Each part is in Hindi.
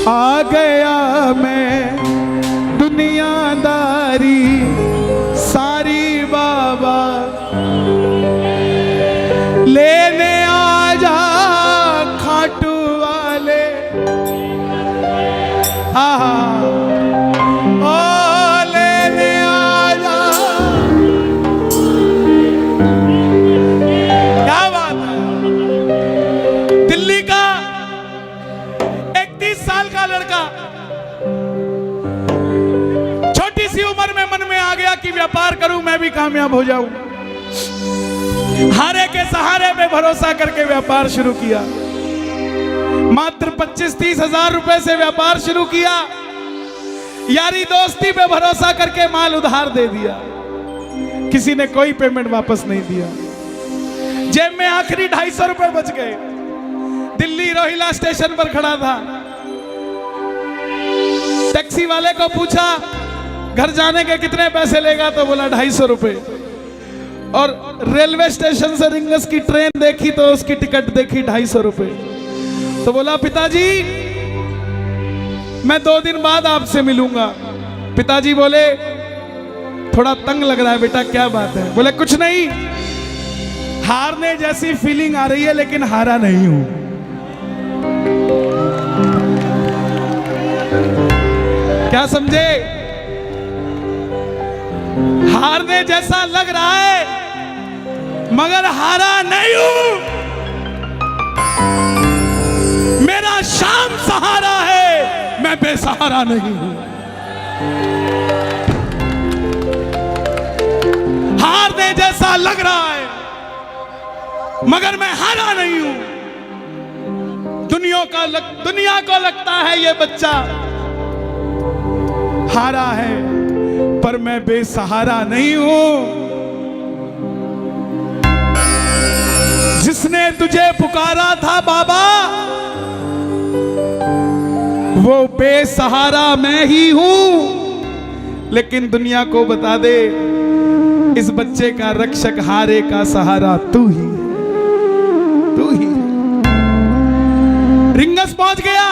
आ गया मैं दुनियादारी सारी बाबा लेने आ जा खाटू वाले। ओ लेने आ जा। क्या बात है। दिल्ली का 31 साल का लड़का छोटी सी उम्र में मन में आ गया कि व्यापार करूं, मैं भी कामयाब हो जाऊं। हारे के सहारे पे भरोसा करके व्यापार शुरू किया। मात्र 25-30 हजार रुपए से व्यापार शुरू किया। यारी दोस्ती पे भरोसा करके माल उधार दे दिया। किसी ने कोई पेमेंट वापस नहीं दिया। जेब में आखिरी 250 रुपए बच गए। दिल्ली रोहिला स्टेशन पर खड़ा था। टैक्सी वाले को पूछा घर जाने के कितने पैसे लेगा, तो बोला 250 रुपए। और रेलवे स्टेशन से रिंगस की ट्रेन देखी तो उसकी टिकट देखी 250 रुपए। तो बोला पिताजी मैं 2 दिन बाद आपसे मिलूंगा। पिताजी बोले थोड़ा तंग लग रहा है बेटा, क्या बात है? बोले कुछ नहीं, हारने जैसी फीलिंग आ रही है लेकिन हारा नहीं हूं। क्या समझे? हारने जैसा लग रहा है मगर हारा नहीं हूं। मेरा शाम सहारा है, मैं बेसहारा नहीं हूं। हारने जैसा लग रहा है मगर मैं हारा नहीं हूं। दुनिया को लगता है ये बच्चा हारा है, पर मैं बेसहारा नहीं हूं। जिसने तुझे पुकारा था बाबा वो बेसहारा मैं ही हूं। लेकिन दुनिया को बता दे इस बच्चे का रक्षक हारे का सहारा तू ही, तू ही। रिंगस पहुंच गया।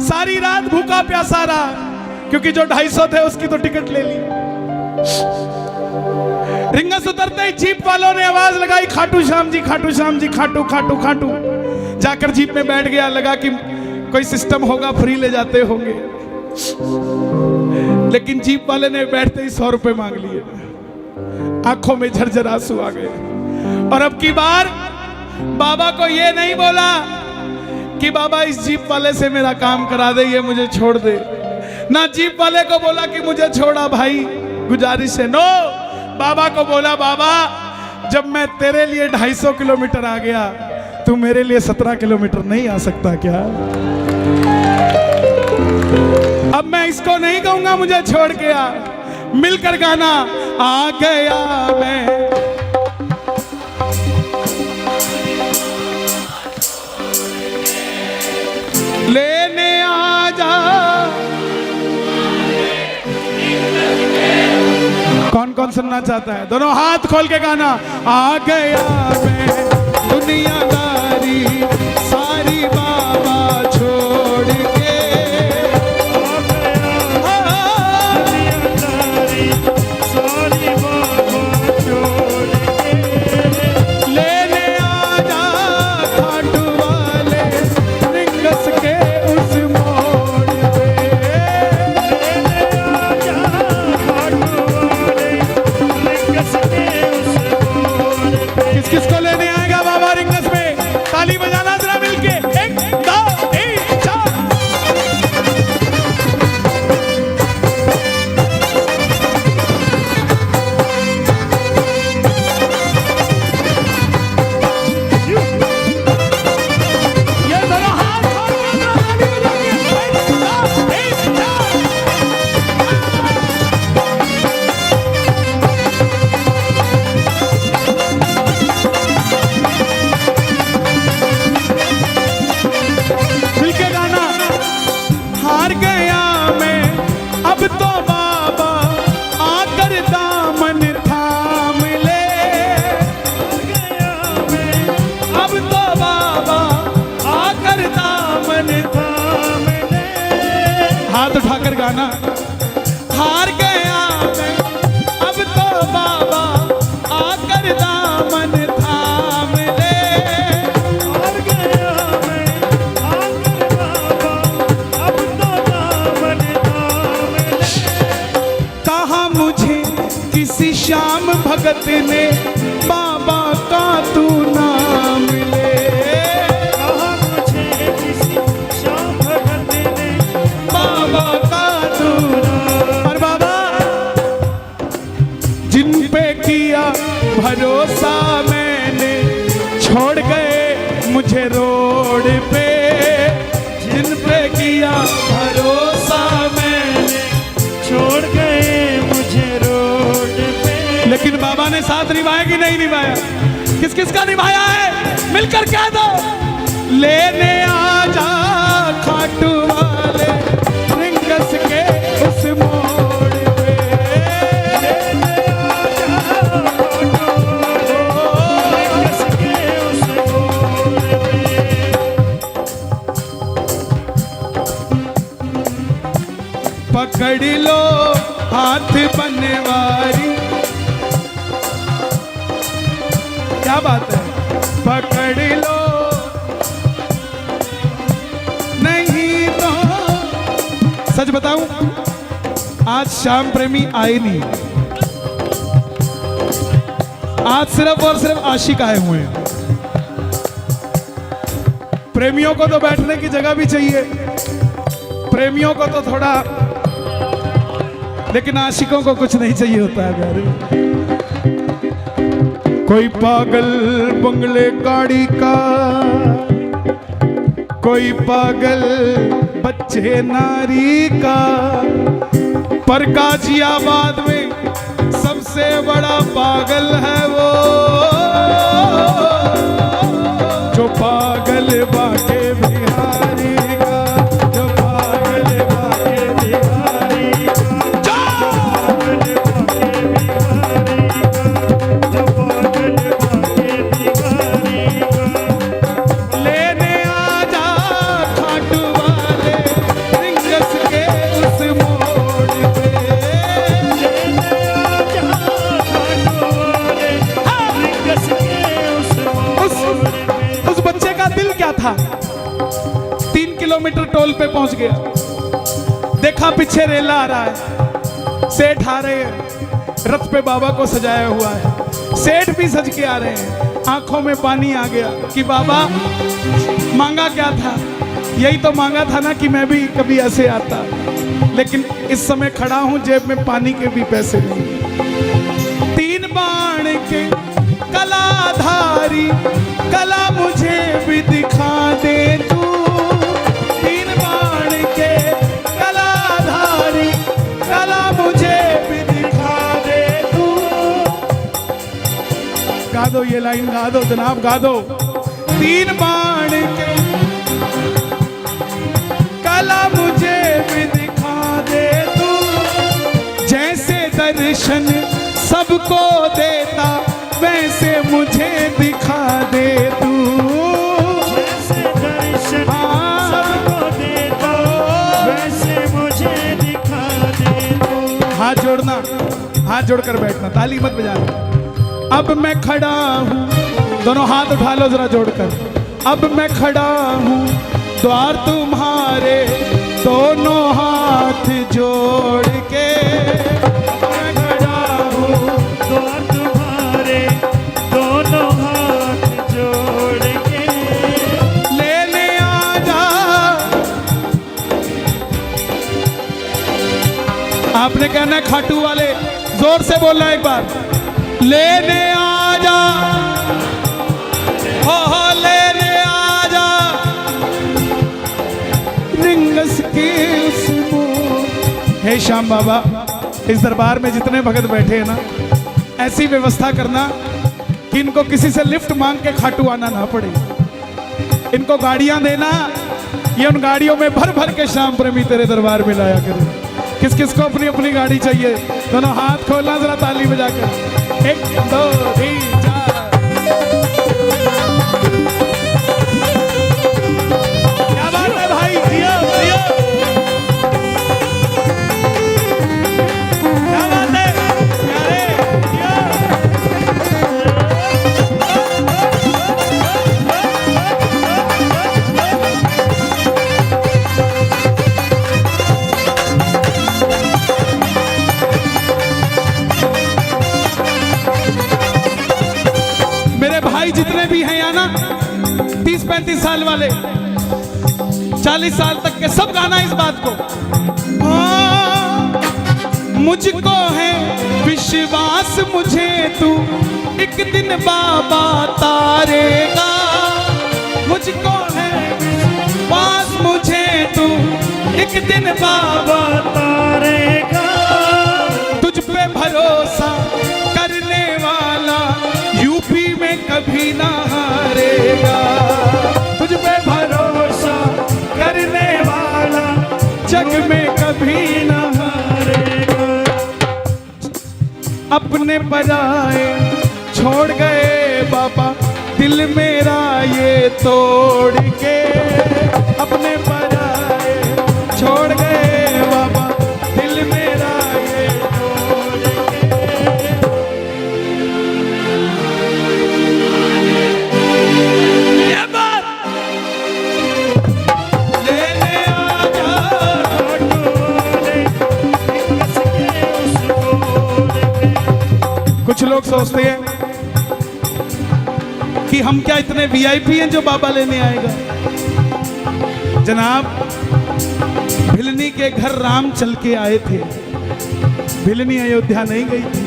सारी रात भूखा प्यासा रहा क्योंकि जो 250 थे उसकी तो टिकट ले ली। रिंगस उतरते ही जीप वालों ने आवाज लगाई खाटू श्याम जी, खाटू श्याम जी, खाटू खाटू खाटू। जाकर जीप में बैठ गया। लगा कि कोई सिस्टम होगा, फ्री ले जाते होंगे। लेकिन जीप वाले ने बैठते ही 100 रुपए मांग लिए। आंखों में झरझर आंसू आ गए। और अब की बार बाबा को ये नहीं बोला कि बाबा इस जीप वाले से मेरा काम करा दे, ये मुझे छोड़ दे। ना जीप वाले को बोला कि मुझे छोड़ा भाई, गुजारिश है। नो, बाबा को बोला बाबा जब मैं तेरे लिए 250 किलोमीटर आ गया, तू मेरे लिए 17 किलोमीटर नहीं आ सकता क्या? अब मैं इसको नहीं कहूंगा मुझे छोड़ के आ। मिलकर गाना आ गया मैं। लेने आ जा। कौन कौन सुनना चाहता है? दोनों हाथ खोल के गाना। आ गया मैं दुनियादारी सारी बाबा छोड़ के। दुनियादारी सारी बाबा छोड़ के। लेने आ जा खाटू वाले रिंगस के उस मोड़ पे। लेने आ जा खाटू वाले रिंगस के उस मोड़ पे। किस किस को लेने आएगा बाबा रिंगस में? ताली बजाना जरा। हाथ उठाकर गाना। हार गया मैं अब तो बाबा आकर दामन थाम ले। हार गया मैं आकर बाबा अब तो दामन थाम ले। कहा मुझे किसी श्याम भगत ने बाबा का तू नाम ले। कहा मुझे किसी श्याम भगत ने बाबा का तू नाम। और बाबा जिन पे किया भरोसा मैंने छोड़ गए मुझे रोड पे। जिन पे किया भरोसा मैंने छोड़ गए मुझे रोड पे। लेकिन बाबा ने साथ निभाया कि नहीं निभाया? किस किस का निभाया है मिलकर कह दो। लेने आजा खाटू वाले रिंगस के उस मोड़ पे। लेने आजा खाटू वाले रिंगस के उस मोड़ पे। पकड़ लो हाथ बनवारी। क्या बात है? पकड़ लो नहीं तो सच बताऊं आज श्याम प्रेमी आए नहीं। आज सिर्फ और सिर्फ आशिक आए हुए हैं। प्रेमियों को तो बैठने की जगह भी चाहिए, प्रेमियों को तो थोड़ा, लेकिन आशिकों को कुछ नहीं चाहिए होता है यार। कोई पागल बंगले गाड़ी का, कोई पागल बच्चे नारी का, पर गाजियाबाद में सबसे बड़ा पागल है वो जो पागल बाके बिहारी का। जो पागल बाके बिहारी का। लेने आजा खाटू वाले रिंगस के उस मोड़ पे। लेने आजा खाटू वाले रिंगस के उस मोड़ पे। उस बच्चे का दिल क्या था? 3 किलोमीटर टोल पे पहुंच गया, देखा पीछे रेला आ रहा है, सेठ आ रहे हैं, रथ पे बाबा को सजाया हुआ है, सेठ भी सज के आ रहे हैं। आंखों में पानी आ गया कि बाबा मांगा क्या था? यही तो मांगा था ना कि मैं भी कभी ऐसे आता, लेकिन इस समय खड़ा हूं जेब में पानी के भी पैसे नहीं। 3 बाण के कलाधारी कला मुझे भी दिखा दे तू। 3 बाण के कलाधारी कला मुझे भी दिखा दे तू। गा दो ये लाइन, गा दो जनाब, गा दो। 3 बाण के कला मुझे भी दिखा दे तू। जैसे दर्शन सबको देता वैसे मुझे दिखा दे तू। जैसे दर्शन सबको देता वैसे मुझे दिखा दे तू। हाथ जोड़ना, हाथ जोड़कर बैठना, ताली मत बजाना। अब मैं खड़ा हूँ, दोनों हाथ उठा लो जरा जोड़कर। अब मैं खड़ा हूँ द्वार तुम्हारे दोनों हाथ जोड़ के। मैं खड़ा हूँ द्वार तुम्हारे दोनों हाथ जोड़ के। लेने आजा। आपने कहना है खाटू वाले, जोर से बोलना एक बार। लेने आजा, हो लेने आजा रिंगस के उस मोड़। हे श्याम बाबा, इस दरबार में जितने भगत बैठे हैं ना, ऐसी व्यवस्था करना कि इनको किसी से लिफ्ट मांग के खाटू आना ना पड़े। इनको गाड़ियां देना, ये उन गाड़ियों में भर भर के श्याम प्रेमी तेरे दरबार में लाया करे। किस किस को अपनी अपनी गाड़ी चाहिए? दोनों हाथ खोलना जरा ताली बजाकर। 1 2 3 4। क्या बात है भाई, जियो जियो। 30-35 साल वाले, 40 साल तक के सब गाना इस बात को। मुझको है विश्वास मुझे तू एक दिन बाबा तारेगा, मुझको है विश्वास मुझे तू एक दिन बाबा तारेगा। तुझ पे भरोसा करने वाला यूपी में कभी ना हारेगा, तुझ पे भरोसा करने वाला जग में कभी ना हारेगा। अपने पराए छोड़ गए बाबा दिल मेरा ये तोड़ के, अपने पराए छोड़ गए बाबा दिल मेरा ये तोड़ के। ये बात लेने आ जा कुछ लोग सोचते हैं कि हम क्या इतने वीआईपी हैं जो बाबा लेने आएगा। जनाब, भिलनी के घर राम चल के आए थे, भिलनी अयोध्या नहीं गई थी।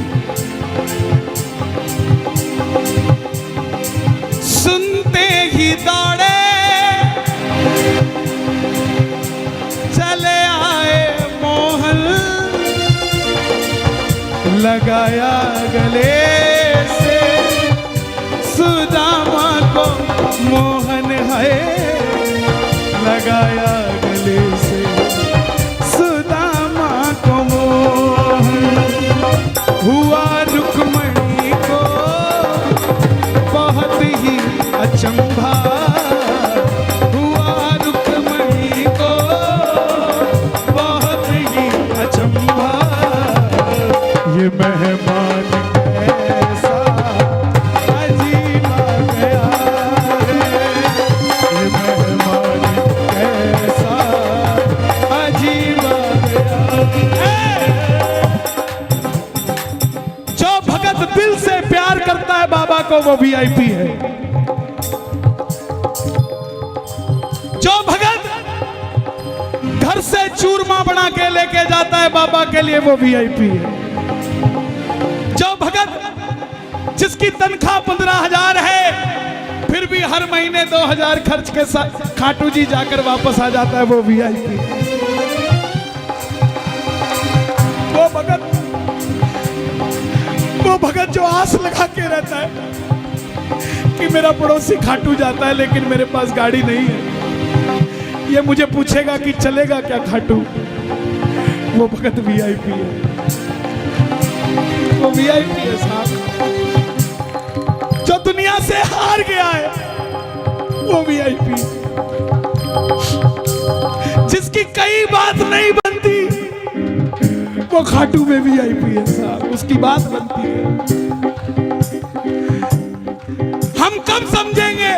सुनते ही दौड़े चले आए मोहन, लगाया गले से सुदामा को मोहन है, लगाया गले से सुदामा को मोहन। हुआ रुक्मणी को बहुत ही अचंभा, हुआ रुक्मणी को बहुत ही अचंभा। ये मेहमान कैसा अजीब आ गया है, ये मेहमान कैसा अजीब आ गया है। जो भगत दिल से प्यार करता है बाबा को वो वीआईपी है। जो भगत घर से चूरमा बना के लेके जाता है बाबा के लिए वो वीआईपी है। जो भगत जिसकी तनख्वाह 15,000 है फिर भी हर महीने 2,000 खर्च के साथ खाटू जी जाकर वापस आ जाता है वो वीआईपी। वो भगत जो आस लगा के रहता है कि मेरा पड़ोसी खाटू जाता है लेकिन मेरे पास गाड़ी नहीं है, ये मुझे पूछेगा कि चलेगा क्या खाटू, वो भगत वीआईपी है, वो वीआईपी है साहब। जो दुनिया से हार गया है वो वीआईपी, जिसकी कई बात नहीं बनती वो खाटू में वीआईपी है साहब, उसकी बात बनती है। हम कब समझेंगे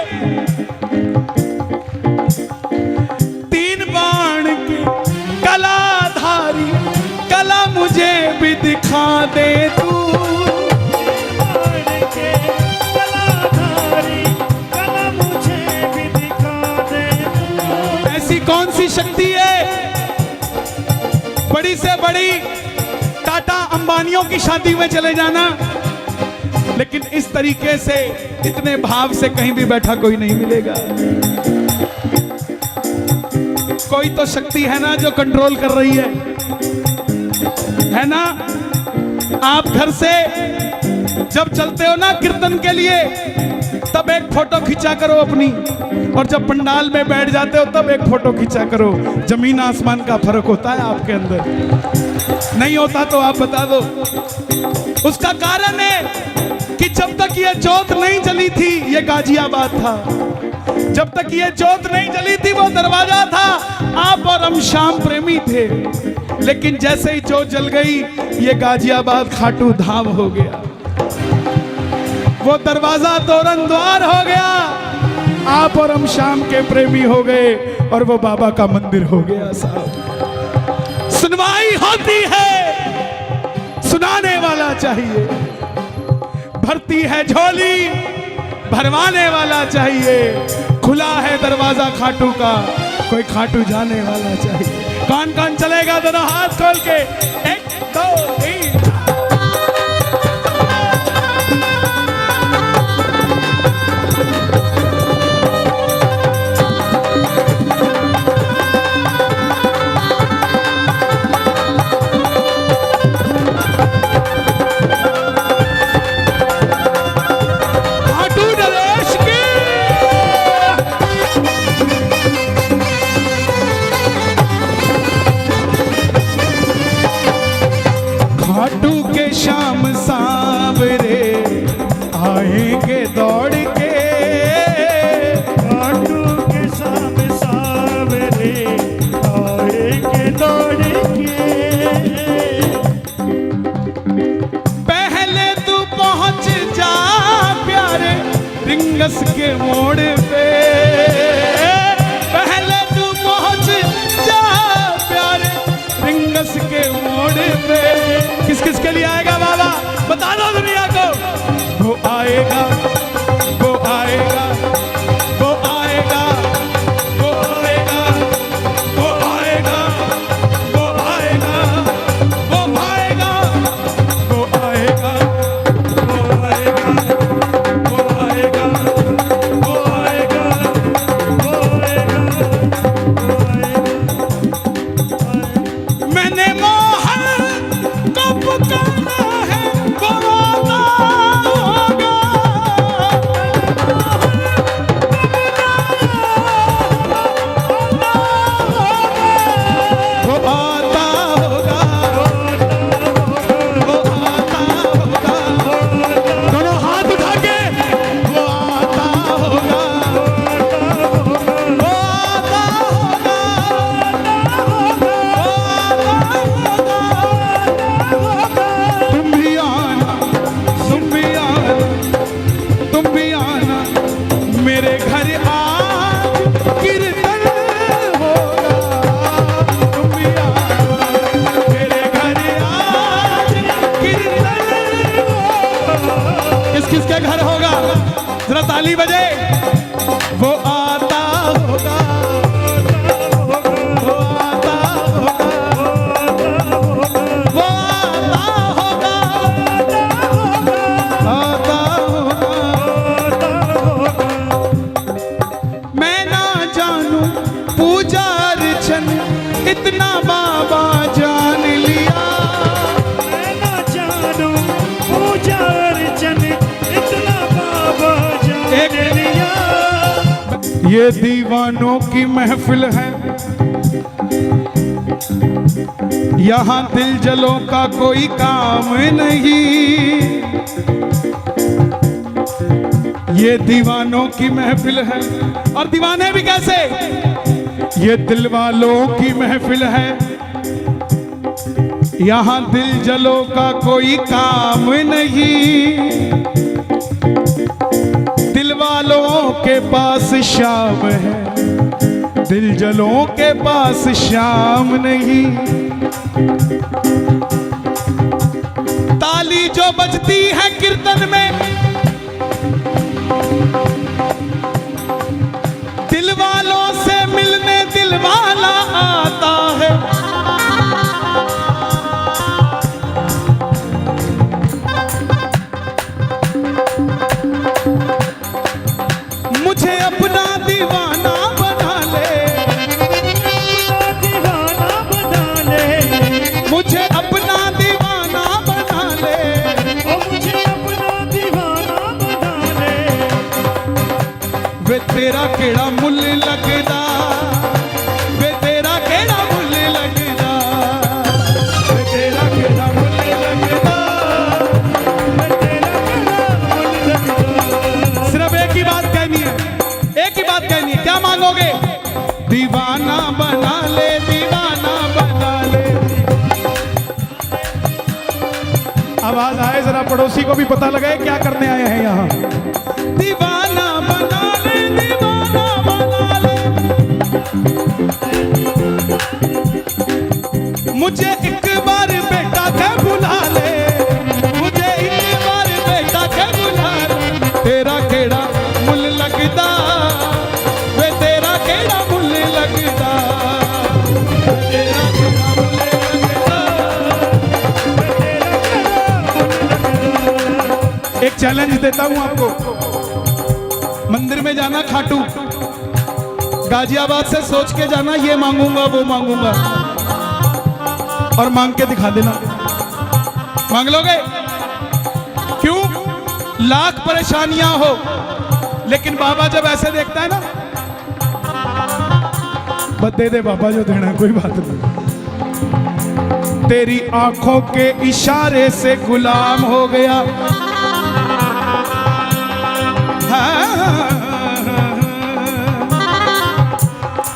3 बाण की कलाधारी कला मुझे भी दिखा दे तू, ऐसी कौन सी शक्ति है बड़ी से बड़ी टाटा अंबानियों की शादी में चले जाना, लेकिन इस तरीके से इतने भाव से कहीं भी बैठा कोई नहीं मिलेगा। कोई तो शक्ति है ना जो कंट्रोल कर रही है ना। आप घर से जब चलते हो ना कीर्तन के लिए तब एक फोटो खींचा करो अपनी, और जब पंडाल में बैठ जाते हो तब एक फोटो खींचा करो। जमीन आसमान का फर्क होता है आपके अंदर, नहीं होता तो आप बता दो। उसका कारण है कि जब तक ये जोत नहीं जली थी ये गाजियाबाद था, जब तक ये जोत नहीं जली थी वो दरवाजा था। आप और हम श्याम प्रेमी थे, लेकिन जैसे ही जोत जल गई ये गाजियाबाद खाटू धाम हो गया, वो दरवाजा तोरण द्वार हो गया। आप और हम श्याम के प्रेमी हो गए और वो बाबा का मंदिर हो गया साहब। सुनवाई होती है, सुनाने वाला चाहिए, भरती है झोली, भरवाने वाला चाहिए। खुला है दरवाजा खाटू का, कोई खाटू जाने वाला चाहिए। कौन कौन चलेगा दोनों हाथ खोल के, 1 2 3। खाटू के शाम सांवरे आएंगे दौड़ के, खाटू के शाम सांवरे आएंगे दौड़ के। पहले तू पहुंच जा प्यारे रिंगस के मोड़ पे, पहले तू पहुंच जा प्यारे रिंगस के मोड़ पे। किस किस के लिए आएगा बाबा, बता दो दुनिया को। वो आएगा, वो आएगा, वो आएगा, वो आएगा, वो आएगा, वो आएगा, वो आएगा, वो आएगा, वो आएगा, वो आएगा, वो आएगा, वो आएगा। मैंने मोहन को पुकारा है, वो आता होगा, वो आता होगा, वो आता होगा। दोनों हाथ उठा के, वो आता होगा, वो आता होगा, तुम भी आना, तुम भी आना, तुम भी आना मेरे घर आज कीर्तन होगा। तुम भी आना मेरे घर आज कीर्तन होगा। किस किस के घर होगा, जरा ताली बजे। वो आता होगा, वो आता होगा, वो आता होगा, आता होगा। मैं ना जानू पूजा अर्चन, इतना बाबा जान लिया। मैं ना जानू पूजा अर्चन, इतना बाबा जान लिया। ये दीवानों की महफिल है, यहाँ दिल जलों का कोई काम नहीं। ये दीवानों की महफिल है, और दीवाने भी कैसे, ये दिल वालों की महफिल है, यहाँ दिल जलों का कोई काम नहीं। दिल वालों के पास शाम है, दिल जलों के पास शाम नहीं। ताली जो बजती है कीर्तन में, दिल वालों से मिलने दिल वाला आता है। मुझे अपना दीवाना बना ले, दीवाना बना ले, मुझे अपना दीवाना बना ले। ओ मुझे अपना दीवाना बना ले। वे तेरा केड़ा मुल लगदा, वे तेरा केड़ा मुल लगदा, वे तेरा केड़ा मुल लगदा, मैं तेरा केड़ा मुल लगदा। सिर्फ एक ही बात कहनी है, एक ही बात कहनी है। क्या मांगोगे, दीवाना बना ले, दीवाना बना ले। आवाज आए जरा, पड़ोसी को भी पता लगे क्या करने आए हैं यहाँ। दीवाना बना ले, दीवाना बना ले। मुझे एक बार बेटा के बुला ले, मुझे एक बार बेटा के बुला ले। तेरा केड़ा मुल लगदा, चैलेंज देता हूं आपको, मंदिर में जाना खाटू, गाजियाबाद से सोच के जाना ये मांगूंगा वो मांगूंगा, और मांग के दिखा देना। मांग लोगे? क्यों? लाख परेशानियां हो, लेकिन बाबा जब ऐसे देखता है ना, बस दे दे बाबा जो देना है, कोई बात नहीं। तेरी आंखों के इशारे से गुलाम हो गया,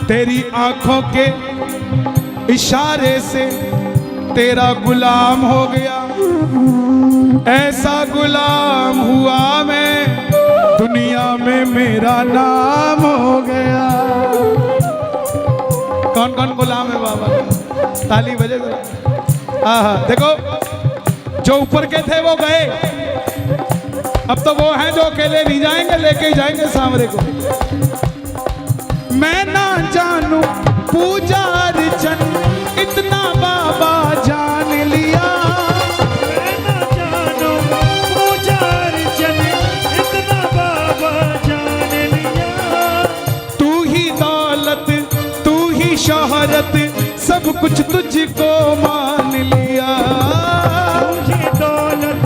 तेरी आंखों के इशारे से तेरा गुलाम हो गया, ऐसा गुलाम हुआ मैं दुनिया में मेरा नाम हो गया। कौन कौन गुलाम है बाबा? ताली बजे जरा। देखो, जो ऊपर के थे वो गए, अब तो वो हैं जो अकेले नहीं जाएंगे, लेके ही जाएंगे सांवरे को। मैं ना जानू पूजा अर्चन इतना बाबा जान लिया, मैं ना जानू पूजा अर्चन इतना बाबा जान लिया। तू ही दौलत तू ही शोहरत सब कुछ तुझको मान लिया, तू ही दौलत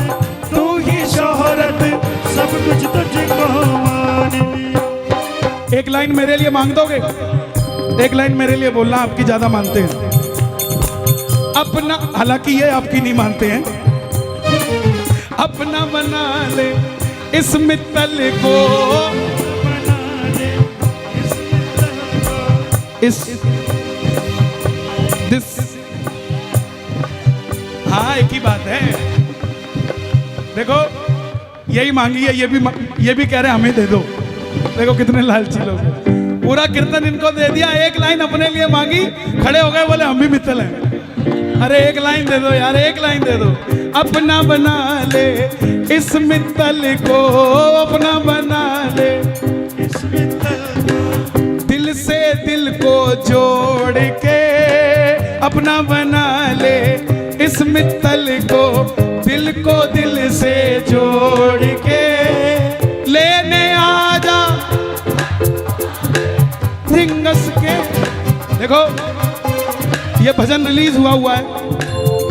तू ही शोहरत सब कुछ तुझको मान लिया। एक लाइन मेरे लिए मांग दोगे? एक लाइन मेरे लिए बोलना, आपकी ज्यादा मानते हैं अपना, हालांकि ये आपकी नहीं मानते हैं। अपना बना ले इस मित्तल को, बना ले इस मित्तल को, इस दिस, हाँ एक ही बात है। देखो यही मांगी है, ये भी कह रहे हैं हमें दे दो। देखो कितने लालची लोग हैं। पूरा कीर्तन इनको दे दिया, एक लाइन अपने लिए मांगी, खड़े हो गए, बोले हम भी मित्तल हैं। अरे एक लाइन दे दो यार, एक लाइन दे दो। अपना बना ले इस मित्तल को, अपना बना ले इस मित्तल को, दिल से दिल को जोड़ के, अपना बना ले इस मित्तल को, दिल को दिल से जोड़ के लेने आजा रिंगस के। देखो ये भजन रिलीज हुआ है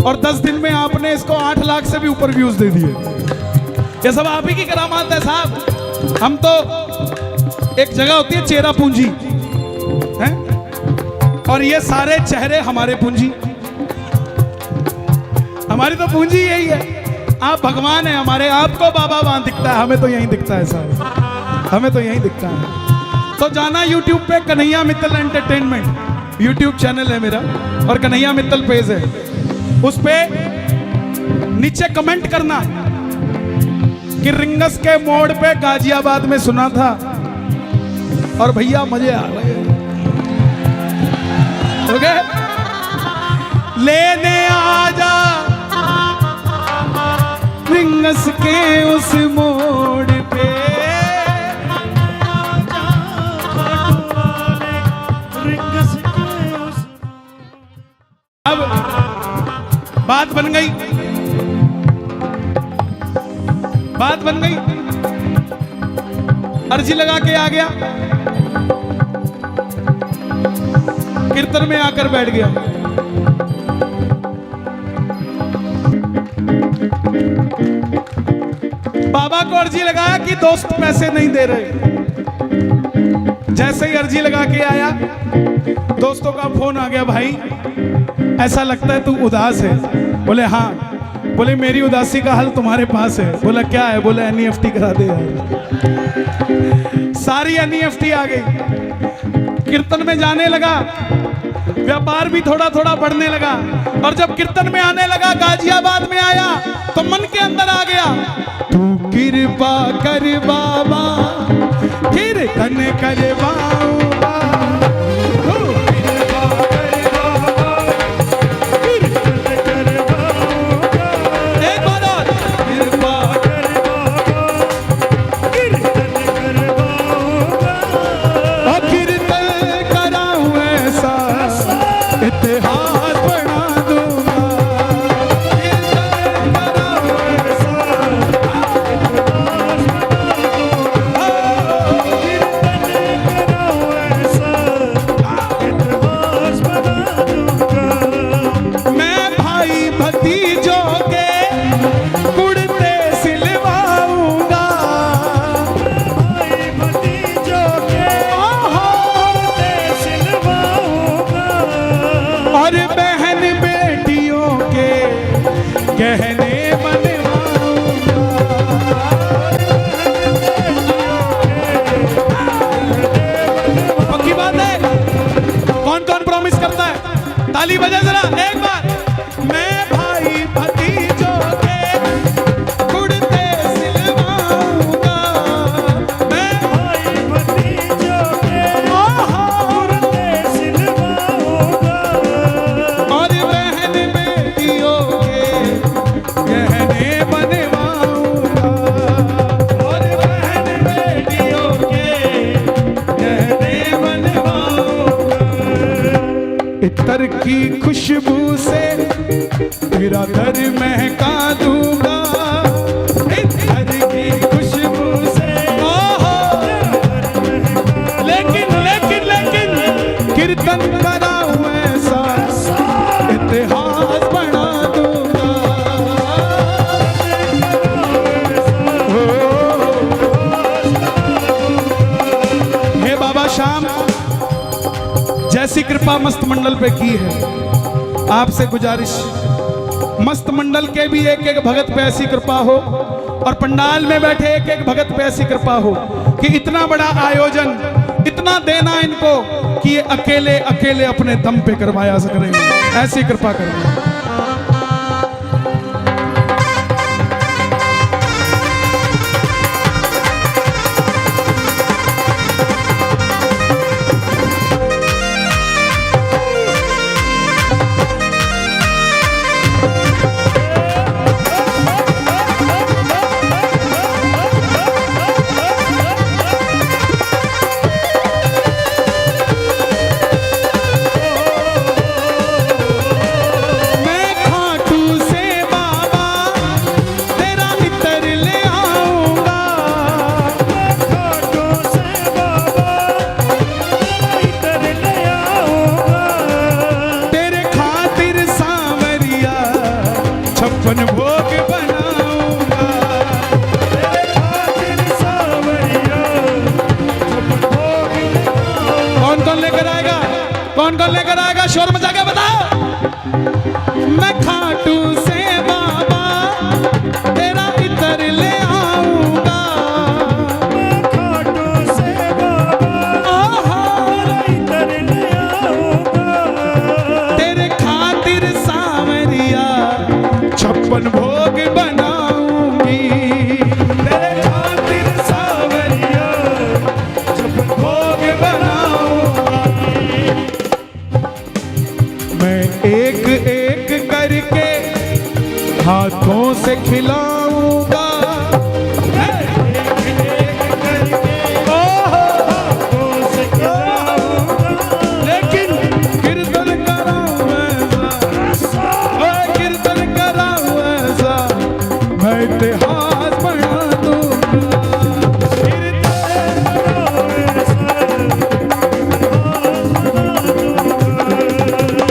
और 10 दिन में आपने इसको 8 लाख से भी ऊपर व्यूज दे दिए। ये सब आप ही की करामात है साहब। हम तो, एक जगह होती है चेहरा पूंजी है, और ये सारे चेहरे हमारे पूंजी, हमारी तो पूंजी यही है। आप भगवान है हमारे, आपको बाबा वहां दिखता है, हमें तो यहीं दिखता है साहब, हमें तो यहीं दिखता है। तो जाना YouTube पे, Kanhaiya Mittal entertainment YouTube channel है मेरा, और कन्हैया मित्तल पेज है, उस पे नीचे कमेंट करना कि रिंगस के मोड़ पे गाजियाबाद में सुना था और भैया मजे आ गए। ओके, लेने आजा रिंगस के उस मोड़ पे, अब बात बन गई, बात बन गई, अर्जी लगा के आ गया, कीर्तन में आकर बैठ गया। बाबा को अर्जी लगाया कि दोस्त पैसे नहीं दे रहे। जैसे ही अर्जी लगा के आया, दोस्तों का फोन आ गया, भाई ऐसा लगता है तू उदास है। बोले हाँ। बोले मेरी उदासी का हल तुम्हारे पास है। बोला क्या है? बोले NEFT करा दे यार। सारी NEFT आ गई, कीर्तन में जाने लगा, व्यापार भी थोड़ा थोड़ा बढ़ने लगा, और जब कीर्तन में आने लगा, गाजियाबाद में आया, तो मन के अंदर आ गया, तू कृपा कर बाबा, कीर्तन करवाऊंगा, इतिहास बना दूंगा, और बहन बेटियों के गहने बनवाऊंगा। पक्की बात है। कौन कौन प्रॉमिस करता है? ताली बजा जरा एक बार। मैं भाई भतीजों के कुर्ते सिलवाऊंगा। मैं भाई भतीजों के कुर्ते सिलवाऊंगा। और बहन बेटियों के गहने बनवाऊंगा। और बहन बेटियों के गहने बनवाऊंगा। इतर की खुशबू से तेरा घर महका दूंगा। इतर की खुशबू से लेकिन लेकिन लेकिन कीर्तन कराऊं ऐसा इतिहास बना दूंगा। हे बाबा श्याम, जैसी कृपा मस्त मंडल पे की है, आपसे गुजारिश मस्त मंडल के भी एक एक भगत पे ऐसी कृपा हो और पंडाल में बैठे एक एक भगत पे ऐसी कृपा हो कि इतना बड़ा आयोजन, इतना देना इनको कि ये अकेले अकेले अपने दम पे करवाया करेंगे। ऐसी कृपा करें। छप्पन भोग बनाऊंगा। कौन कौन लेकर आएगा? कौन कौन लेकर आएगा? शोर मचा के बताओ। मैं खाटू से बाबा तेरा इतर ले आऊंगा। मैं खाटू से बाबा तेरा इतर ले आऊंगा। तेरे खातिर सावरिया छप्पन भोग बनाऊंगी। तेरे खातिर सावरिया छप्पन भोग बनाऊंगी। मैं एक एक करके हाथों से खिलाऊंगा। एक एक करके हाथों से खिलाऊंगा। लेकिन कीर्तन कराऊं ऐसा, कीर्तन कराऊं ऐसा, मैं इतिहास बना दूंगा।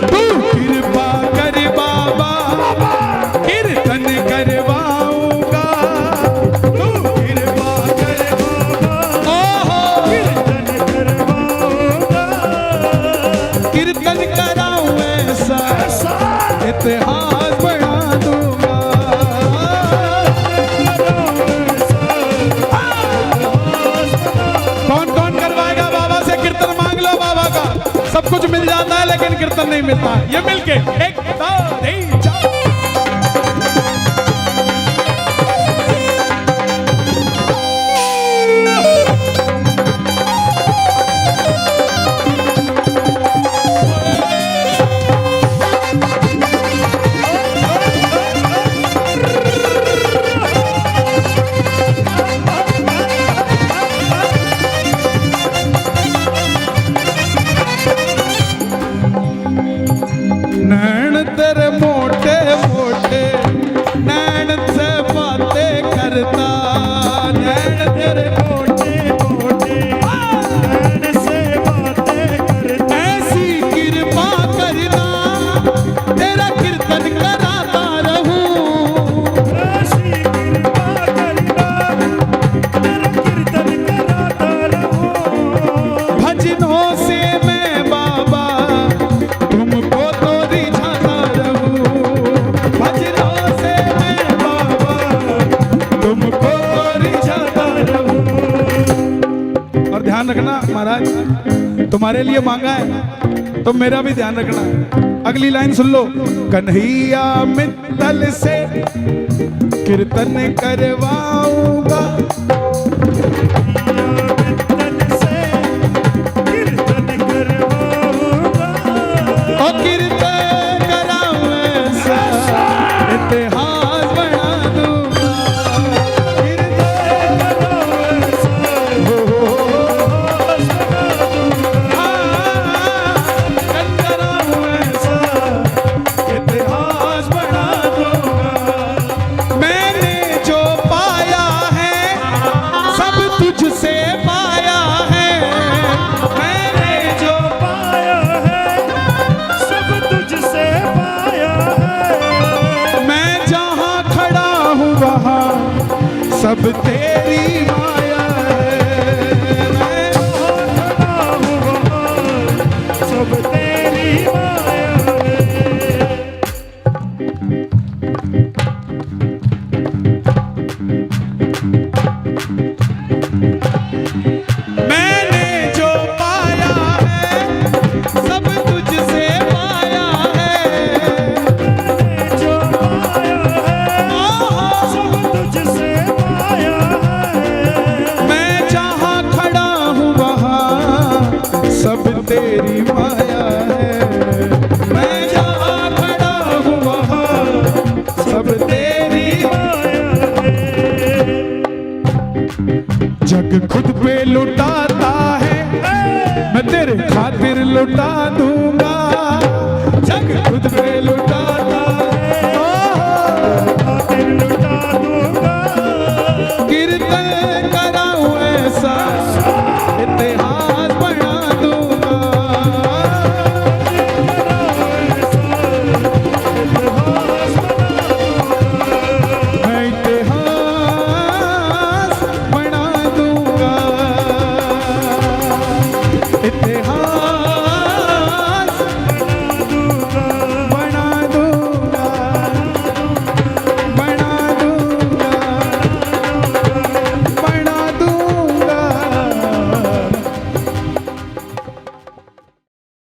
तू कृपा कर बाबा, कीर्तन करवाऊंगा। तू कृपा कर बाबा, कीर्तन करवाऊंगा। कीर्तन कराऊं ऐसा इतिहास बना दूंगा। कौन कौन करवाएगा? बाबा से कीर्तन मांग लो। बाबा का सब कुछ मिल जाता है लेकिन कीर्तन नहीं मिलता। ये मिलके एक दो तीन चार। नैन तुम्हारे लिए मांगा है तो मेरा भी ध्यान रखना है। अगली लाइन सुन लो। कन्हैया मित्तल से कीर्तन करवाऊंगा, मित्तल से कीर्तन करवाऊंगा, और कीर्तन कराऊं ऐसा इतिहास बना दूंगा, कीर्तन कराऊं ऐसा इतिहास बना दूंगा। मैंने जो पाया है सब तुझसे पाया है, मैंने जो पाया है सब तुझसे पाया है, मैं जहाँ खड़ा हूँ वहाँ सब तेरी माया है, मैं खड़ा हूँ वहाँ सब तेरी माया है। मैंने जो पाया है सब तुझसे पाया है, जो पाया है सब तुझसे पाया है, मैं जहाँ खड़ा हूँ वहाँ सब तेरी माया है, मैं जहाँ खड़ा हूँ वहाँ सब तेरी माया है। जग खुद पे लुटाता है मैं तेरे खातिर लुटा दूंगा, जग खुद पे लुटा